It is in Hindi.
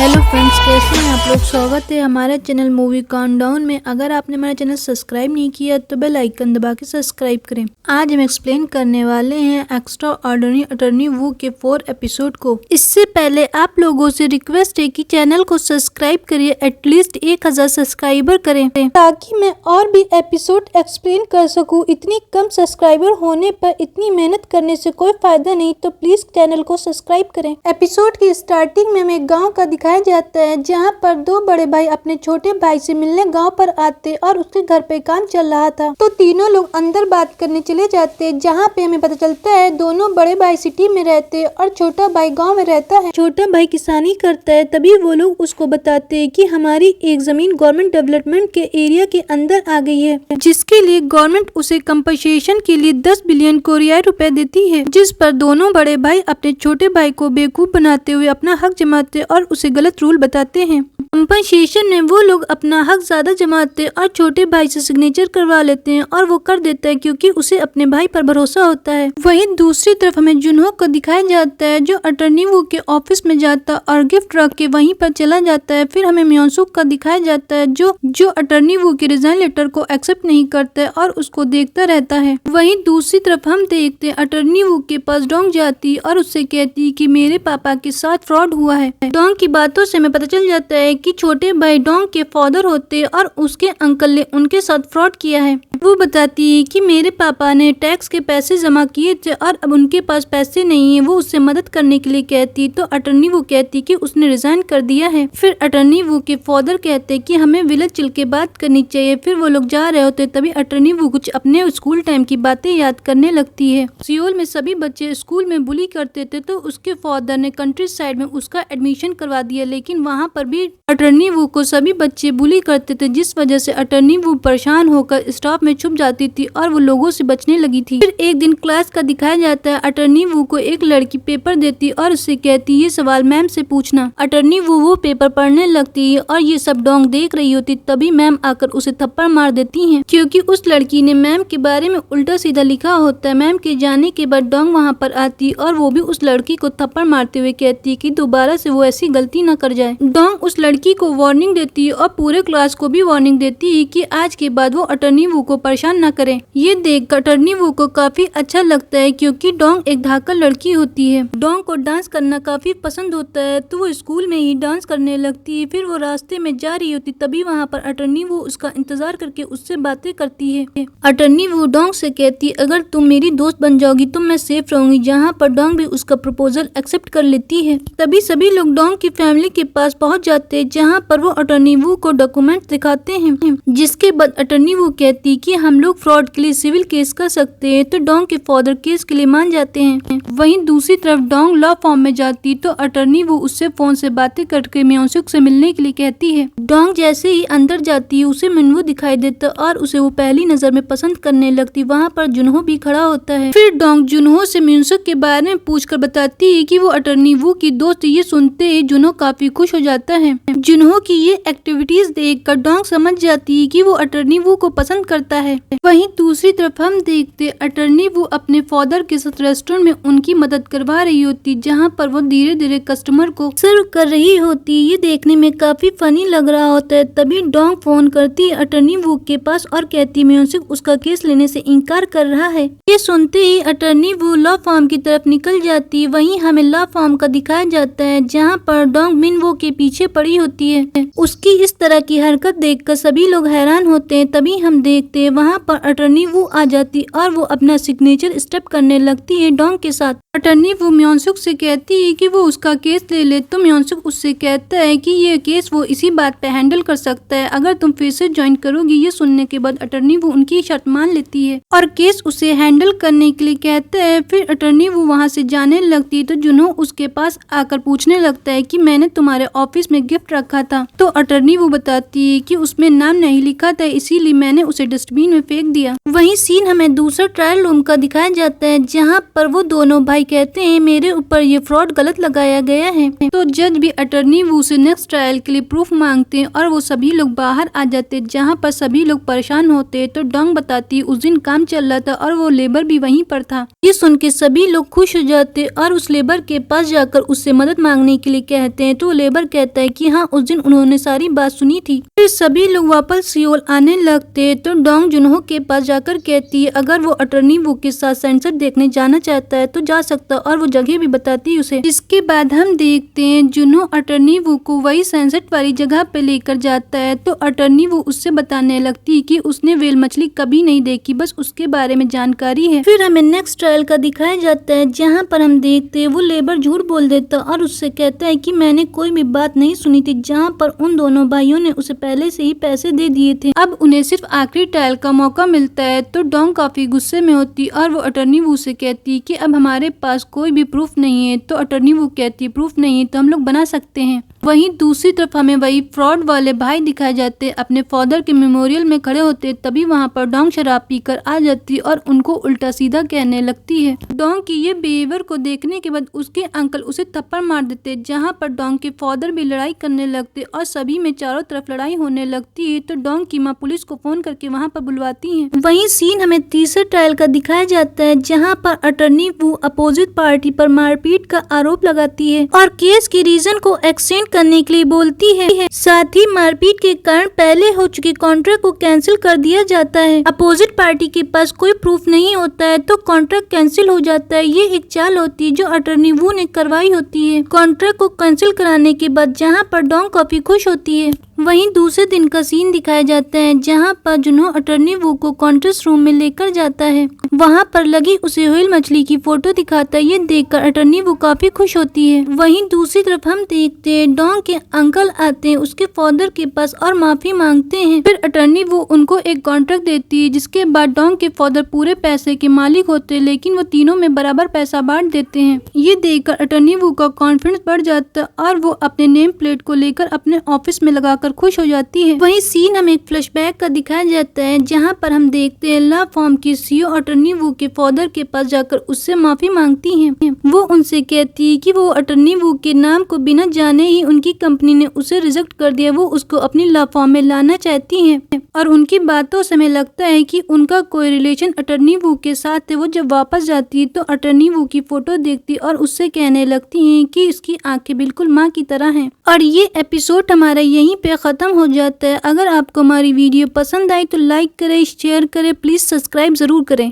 हेलो फ्रेंड्स, कैसे हैं आप लोग। स्वागत है हमारे चैनल मूवी काउंटडाउन में। अगर आपने हमारा चैनल सब्सक्राइब नहीं किया तो बेल आइकन दबा के सब्सक्राइब करें। आज हम एक्सप्लेन करने वाले हैं एक्स्ट्रा ऑर्डिनरी अटॉर्नी वू के 4 एपिसोड को। इससे पहले आप लोगों से रिक्वेस्ट है कि चैनल को सब्सक्राइब करिए, एटलीस्ट 1000 सब्सक्राइबर करें ताकि मैं और भी एपिसोड एक्सप्लेन कर सकूँ। इतनी कम सब्सक्राइबर होने पर इतनी मेहनत करने से कोई फायदा नहीं, तो प्लीज चैनल को सब्सक्राइब करें। एपिसोड की स्टार्टिंग में हमें गाँव का दिखाया जाता है जहाँ पर 2 बड़े भाई अपने छोटे भाई से मिलने गांव पर आते और उसके घर पे काम चल रहा था। तो तीनों लोग अंदर बात करने चले जाते, जहाँ पे हमें पता चलता है दोनों बड़े भाई सिटी में रहते और छोटा भाई गांव में रहता है। छोटा भाई किसानी करता है। तभी वो लोग उसको बताते हैं कि हमारी एक जमीन गवर्नमेंट डेवलपमेंट के एरिया के अंदर आ गई है, जिसके लिए गवर्नमेंट उसे कंपनसेशन के लिए 10 बिलियन कोरियाई रुपए देती है। जिस पर दोनों बड़े भाई अपने छोटे भाई को बेवकूफ बनाते हुए अपना हक जमाते और उसे गलत रूल बताते हैं। कंपनसेशन में वो लोग अपना हक ज्यादा जमाते और छोटे भाई से सिग्नेचर करवा लेते हैं और वो कर देता है क्योंकि उसे अपने भाई पर भरोसा होता है। वहीं दूसरी तरफ हमें जुनहो को दिखाया जाता है जो अटॉर्नी वू के ऑफिस में जाता और गिफ्ट रख के वहीं पर चला जाता है। फिर हमें म्योनसुक का दिखाया जाता है जो अटॉर्नी वू के रिजाइन लेटर को एक्सेप्ट नहीं करता है और उसको देखता रहता है। वहीं दूसरी तरफ हम देखते हैं अटॉर्नी वू के पास डोंग जाती और उससे कहती कि मेरे पापा के साथ फ्रॉड हुआ है। डोंग की बातों से हमें पता चल जाता है कि छोटे भाई डोंग के फादर होते और उसके अंकल ने उनके साथ फ्रॉड किया है। वो बताती है कि मेरे पापा ने टैक्स के पैसे जमा किए थे और अब उनके पास पैसे नहीं है। वो उससे मदद करने के लिए कहती तो अटॉर्नी वू कहती कि उसने रिजाइन कर दिया है। फिर अटॉर्नी वू के फादर कहते कि हमें विलेज चल के बात करनी चाहिए। फिर वो लोग जा रहे होते तभी अटॉर्नी वू कुछ अपने स्कूल टाइम की बातें याद करने लगती है। सियोल में सभी बच्चे स्कूल में बुली करते थे तो उसके फादर ने कंट्री साइड में उसका एडमिशन करवा दिया, लेकिन वहाँ पर भी अटॉर्नी वू को सभी बच्चे बुली करते थे, जिस वजह से अटॉर्नी वू परेशान होकर स्टाफ में छुप जाती थी और वो लोगों से बचने लगी थी। फिर एक दिन क्लास का दिखाया जाता है। अटॉर्नी वू को एक लड़की पेपर देती और उससे कहती ये सवाल मैम से पूछना। अटॉर्नी वू वो पेपर पढ़ने लगती है और ये सब डोंग देख रही होती। तभी मैम आकर उसे थप्पड़ मार देती है क्योंकि उस लड़की ने मैम के बारे में उल्टा सीधा लिखा होता है। मैम के जाने के बाद डोंग वहाँ पर आती और वो भी उस लड़की को थप्पड़ मारते हुए कहती कि दोबारा से वो ऐसी गलती न कर जाए। डोंग उस लड़की को वार्निंग देती है और पूरे क्लास को भी वार्निंग देती है कि आज के बाद वो अटॉर्नी वू को परेशान न करे। ये देख अटॉर्नी वू को काफी अच्छा लगता है क्योंकि डोंग एक धाकड़ लड़की होती है। डोंग को डांस करना काफी पसंद होता है तो वो स्कूल में ही डांस करने लगती है। फिर वो रास्ते में जा रही होती तभी वहाँ पर अटॉर्नी वू उसका इंतजार करके उससे बातें करती है। अटॉर्नी वू डोंग से कहती अगर तुम मेरी दोस्त बन जाओगी तो मैं सेफ रहूंगी, जहाँ पर डोंग भी उसका प्रपोजल एक्सेप्ट कर लेती है। तभी सभी लोग डोंग की फैमिली के पास पहुंच जाते हैं, जहाँ पर वो अटॉर्नी वू को डॉक्यूमेंट दिखाते हैं। जिसके बाद अटॉर्नी वू कहती कि हम लोग फ्रॉड के लिए सिविल केस कर सकते हैं, तो डोंग के फादर केस के लिए मान जाते हैं। वहीं दूसरी तरफ डोंग लॉ फॉर्म में जाती तो अटॉर्नी वू उससे फोन से बातें करके म्योनसुक से मिलने के लिए कहती है। डोंग जैसे ही अंदर जाती है उसे मिनवू दिखाई देता और उसे वो पहली नजर में पसंद करने लगती। वहाँ पर जुनहो भी खड़ा होता है। फिर डोंग जुनहो से म्योनसुक के बारे में पूछकर बताती है कि वो अटॉर्नी वू की दोस्त। ये सुनते ही जुनहो काफी खुश हो जाता है। जुनहो की ये एक्टिविटीज देखकर डोंग समझ जाती है कि वो अटॉर्नी वू को पसंद करता है। वहीं दूसरी तरफ हम देखते अटॉर्नी वू अपने फादर के साथ रेस्टोरेंट में उनकी मदद करवा रही होती, जहां पर वो धीरे धीरे कस्टमर को सर्व कर रही होती। ये देखने में काफी फनी लग रहा होता है। तभी डोंग फोन करती है अटॉर्नी वू के पास और कहती म्योनसुक उसका केस लेने से इनकार कर रहा है। ये सुनते ही अटॉर्नी वू लॉ फॉर्म की तरफ निकल जाती। वहीं हमें लॉ फॉर्म का दिखाया जाता है जहाँ पर डोंग मिनवो के पीछे पड़ी होती है। उसकी इस तरह की हरकत देखकर सभी लोग हैरान होते हैं। तभी हम देखते हैं वहाँ पर अटॉर्नी वू आ जाती और वो अपना सिग्नेचर स्टेप करने लगती है डोंग के साथ। अटॉर्नी वू म्योनसुक से कहती है कि वो उसका केस ले ले, तो म्योनसुक उससे कहता है कि ये केस वो इसी बात पे हैंडल कर सकता है अगर तुम फिर से ज्वाइन करोगी। ये सुनने के बाद अटॉर्नी वू उनकी शर्त मान लेती है और केस उसे हैंडल करने के लिए कहता है। फिर अटॉर्नी वू वहाँ से जाने लगती है तो जुनहो उसके पास आकर पूछने लगता है कि मैंने तुम्हारे ऑफिस में गिफ्ट रखा था, तो अटॉर्नी वू बताती है कि उसमें नाम नहीं लिखा था, इसीलिए मैंने उसे डस्टबिन डस्टबिन में फेंक दिया। वहीं सीन हमें दूसरा ट्रायल रूम का दिखाया जाता है, जहाँ पर वो दोनों भाई कहते हैं मेरे ऊपर ये फ्रॉड गलत लगाया गया है। तो जज भी अटर्नी वू से नेक्स्ट ट्रायल के लिए प्रूफ मांगते हैं और वो सभी लोग बाहर आ जाते, जहाँ पर सभी लोग परेशान होते। तो डोंग बताती उस दिन काम चल रहा था और वो लेबर भी वहीं पर था। ये सुन के सभी लोग खुश हो जाते और उस लेबर के पास जाकर उससे मदद मांगने के लिए कहते हैं। तो लेबर कहता है कि हाँ, उस दिन उन्होंने सारी बात सुनी थी। फिर सभी लोग वापस सियोल आने लगते। तो डोंग जुनहो के पास जाकर कहती है अगर वो अटर्नी वू के साथ सनसेट देखने जाना चाहता है तो जा सकता, और वो जगह भी बताती उसे। इसके बाद हम देखते हैं जुनहो अटर्नी वू को वही सनसेट वाली जगह पे लेकर जाता है। तो अटर्नी वू उससे बताने लगती है कि उसने व्हेल मछली कभी नहीं देखी, बस उसके बारे में जानकारी है। फिर हमें नेक्स्ट ट्रायल का दिखाया जाता है, जहाँ पर हम देखते हैं वो लेबर झूठ बोल देता और उससे कहता है कि मैंने कोई भी बात नहीं सुनी थी, जहाँ पर उन दोनों भाइयों ने उसे पहले से ही पैसे दे दिए थे। अब उन्हें सिर्फ आखिरी ट्रायल का मौका मिलता है। तो डोंग काफी गुस्से में होती और वो अटर्नी वू से कहती कि अब हमारे पास कोई भी प्रूफ नहीं है। तो अटर्नी वू कहती प्रूफ नहीं है तो हम लोग बना सकते हैं। वहीं दूसरी तरफ हमें वही फ्रॉड वाले भाई दिखाए जाते अपने फादर के मेमोरियल में खड़े होते। तभी वहाँ पर डोंग शराब पीकर आ जाती और उनको उल्टा सीधा कहने लगती है। डोंग की ये बिहेवियर को देखने के बाद उसके अंकल उसे थप्पड़ मार देते, जहाँ पर डोंग के फादर भी लड़ाई करने लगते और सभी में चारों तरफ लड़ाई होने लगती है। तो डोंग की माँ पुलिस को फोन करके वहाँ पर बुलवाती है। वहीं सीन हमें तीसरे ट्रायल का दिखाया जाता है, जहाँ पर अटर्नी वू अपोजिट पार्टी पर मारपीट का आरोप लगाती है और केस के रीजन को एक्सटेंड करने के लिए बोलती है। साथ ही मारपीट के कारण पहले हो चुके कॉन्ट्रैक्ट को कैंसिल कर दिया जाता है। अपोजिट पार्टी के पास कोई प्रूफ नहीं होता है तो कॉन्ट्रैक्ट कैंसिल हो जाता है। ये एक चाल होती है जो अटर्नी वू ने करवाई होती है। कॉन्ट्रैक्ट को कैंसिल कराने के बाद जहाँ पर डोंग काफी खुश होती है। वहीं दूसरे दिन का सीन दिखाया जाता है, जहाँ पर जुनहो अटर्नी वू को कॉन्फ्रेंस रूम में लेकर जाता है। वहाँ पर लगी उसे व्हेल मछली की फोटो दिखाता है। ये देखकर अटर्नी वू काफी खुश होती है। वहीं दूसरी तरफ हम देखते हैं डोंग के अंकल आते हैं उसके फादर के पास और माफी मांगते हैं। फिर अटर्नी वू उनको एक कॉन्ट्रैक्ट देती है, जिसके बाद डोंग के फादर पूरे पैसे के मालिक होते हैं, लेकिन वो तीनों में बराबर पैसा बांट देते हैं। ये देखकर अटर्नी वू का कॉन्फिडेंस बढ़ जाता है और वो अपने नेम प्लेट को लेकर अपने ऑफिस में लगाकर खुश हो जाती है। वही सीन हमें एक फ्लैशबैक का दिखाया जाता है, जहाँ पर हम देखते हैं लॉ फर्म की सीईओ अटर्नी वू के फादर के पास जाकर उससे माफी मांगती हैं। वो उनसे कहती है कि वो अटर्नी वू के नाम को बिना जाने ही उनकी कंपनी ने उसे रिजेक्ट कर दिया। वो उसको अपनी लॉ फर्म में लाना चाहती हैं और उनकी बातों से हमें लगता है कि उनका कोई रिलेशन अटर्नी वू के साथ है। वो जब वापस जाती है तो अटर्नी वू की फोटो देखती और उससे कहने लगती हैं कि इसकी आंखें बिल्कुल माँ की तरह हैं। और ये एपिसोड हमारा यहीं पे खत्म हो जाता है। अगर आपको हमारी वीडियो पसंद आई तो लाइक करें, शेयर करें, प्लीज सब्सक्राइब जरूर करें।